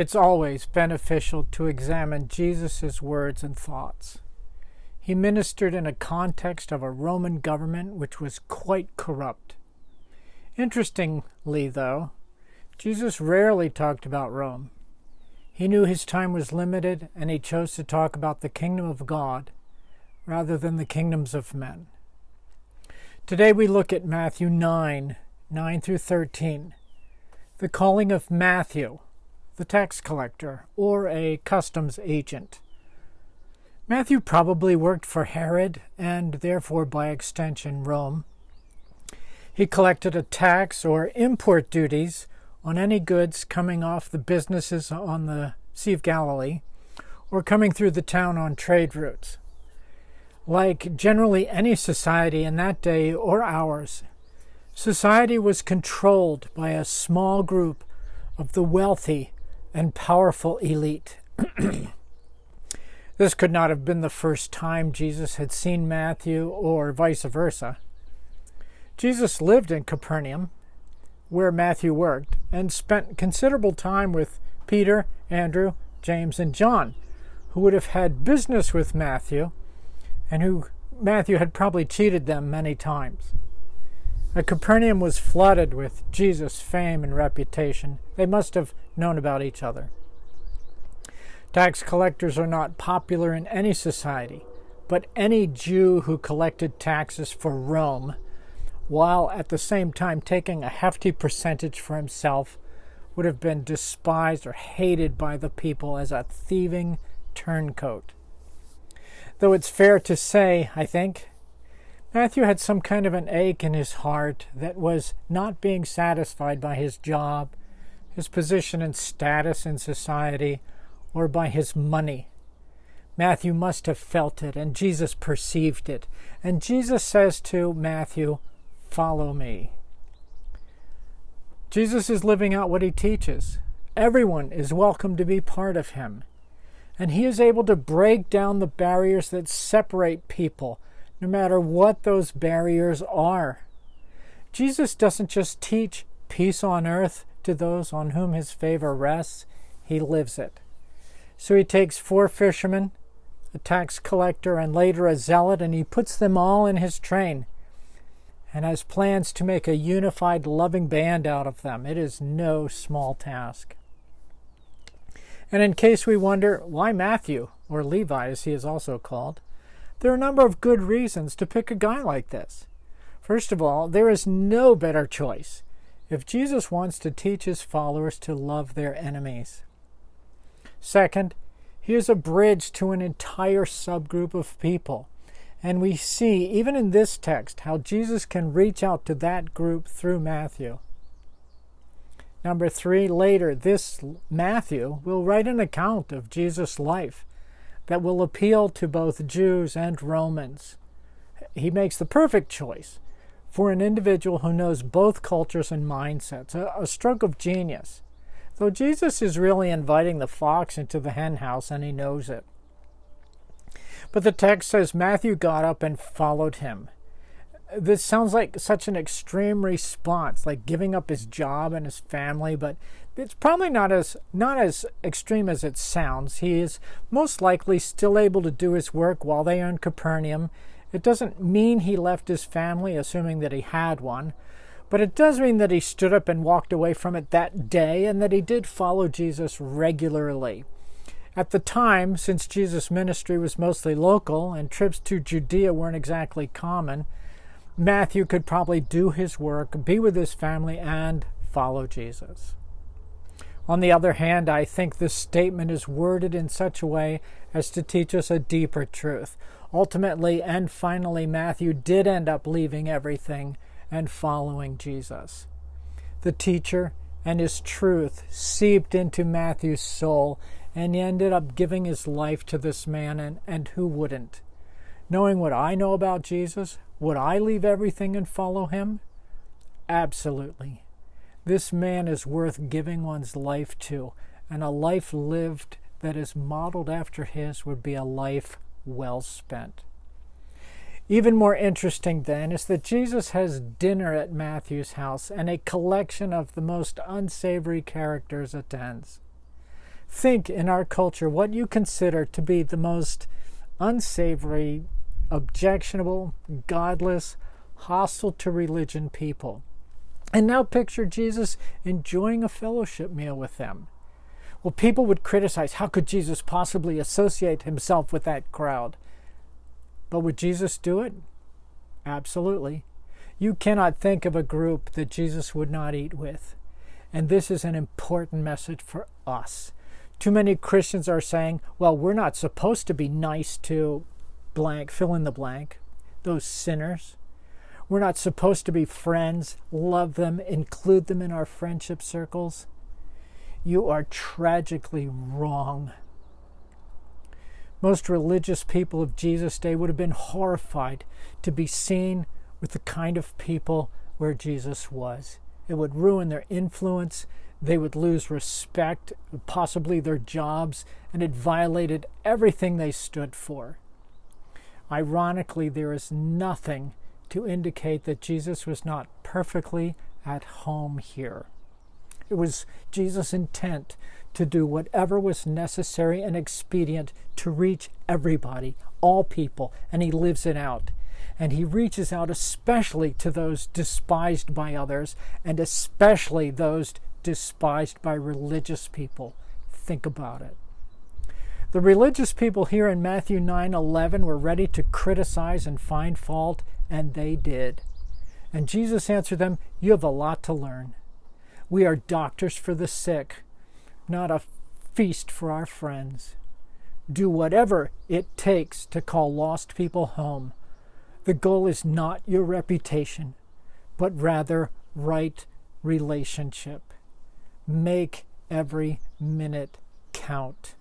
It's always beneficial to examine Jesus' words and thoughts. He ministered in a context of a Roman government which was quite corrupt. Interestingly, though, Jesus rarely talked about Rome. He knew his time was limited, and he chose to talk about the kingdom of God rather than the kingdoms of men. Today we look at Matthew 9 through 13, the calling of Matthew, the tax collector, or a customs agent. Matthew probably worked for Herod, and therefore by extension Rome. He collected a tax or import duties on any goods coming off the businesses on the Sea of Galilee or coming through the town on trade routes. Like generally any society in that day or ours, society was controlled by a small group of the wealthy and powerful elite. This could not have been the first time Jesus had seen Matthew or vice versa. Jesus lived in Capernaum, where Matthew worked, and spent considerable time with Peter, Andrew, James, and John, who would have had business with Matthew, and who Matthew had probably cheated them many times. Capernaum was flooded with Jesus' fame and reputation. They must have known about each other. Tax collectors are not popular in any society, but any Jew who collected taxes for Rome, while at the same time taking a hefty percentage for himself, would have been despised or hated by the people as a thieving turncoat. Though it's fair to say, I think, Matthew had some kind of an ache in his heart that was not being satisfied by his job, his position and status in society, or by his money. Matthew must have felt it, and Jesus perceived it. And Jesus says to Matthew, "Follow me." Jesus is living out what he teaches. Everyone is welcome to be part of him. And he is able to break down the barriers that separate people, no matter what those barriers are. Jesus doesn't just teach peace on earth to those on whom his favor rests, he lives it. So he takes 4 fishermen, a tax collector, and later a zealot, and he puts them all in his train and has plans to make a unified, loving band out of them. It is no small task. And in case we wonder, why Matthew, or Levi as he is also called, there are a number of good reasons to pick a guy like this. First of all, there is no better choice if Jesus wants to teach his followers to love their enemies. Second, he is a bridge to an entire subgroup of people. And we see, even in this text, how Jesus can reach out to that group through Matthew. Number 3, later, this Matthew will write an account of Jesus' life that will appeal to both Jews and Romans. He makes the perfect choice for an individual who knows both cultures and mindsets, a stroke of genius. Though Jesus is really inviting the fox into the hen house, and he knows it. But the text says Matthew got up and followed him. This sounds like such an extreme response, like giving up his job and his family, but it's probably not as extreme as it sounds. He is most likely still able to do his work while they are in Capernaum. It doesn't mean he left his family, assuming that he had one, but it does mean that he stood up and walked away from it that day, and that he did follow Jesus regularly. At the time, since Jesus' ministry was mostly local and trips to Judea weren't exactly common, Matthew could probably do his work, be with his family, and follow Jesus. On the other hand, I think this statement is worded in such a way as to teach us a deeper truth. Ultimately and finally, Matthew did end up leaving everything and following Jesus. The teacher and his truth seeped into Matthew's soul, and he ended up giving his life to this man, and who wouldn't? Knowing what I know about Jesus, would I leave everything and follow him? Absolutely. This man is worth giving one's life to, and a life lived that is modeled after his would be a life well spent. Even more interesting, then, is that Jesus has dinner at Matthew's house, and a collection of the most unsavory characters attends. think in our culture what you consider to be the most unsavory, objectionable, godless, hostile to religion people. And now picture Jesus enjoying a fellowship meal with them. Well, people would criticize, how could Jesus possibly associate himself with that crowd? But would Jesus do it? Absolutely. You cannot think of a group that Jesus would not eat with. And this is an important message for us. Too many Christians are saying, well, we're not supposed to be nice to blank, fill in the blank, those sinners. We're not supposed to be friends, love them, include them in our friendship circles. You are tragically wrong. Most religious people of Jesus' day would have been horrified to be seen with the kind of people where Jesus was. It would ruin their influence. They would lose respect, possibly their jobs, and it violated everything they stood for. Ironically, there is nothing to indicate that Jesus was not perfectly at home here. It was Jesus' intent to do whatever was necessary and expedient to reach everybody, all people, and he lives it out. And he reaches out especially to those despised by others, and especially those despised by religious people. Think about it. The religious people here in Matthew 9:11 were ready to criticize and find fault, and they did. And Jesus answered them, you have a lot to learn. We are doctors for the sick, not a feast for our friends. Do whatever it takes to call lost people home. The goal is not your reputation, but rather right relationship. Make every minute count.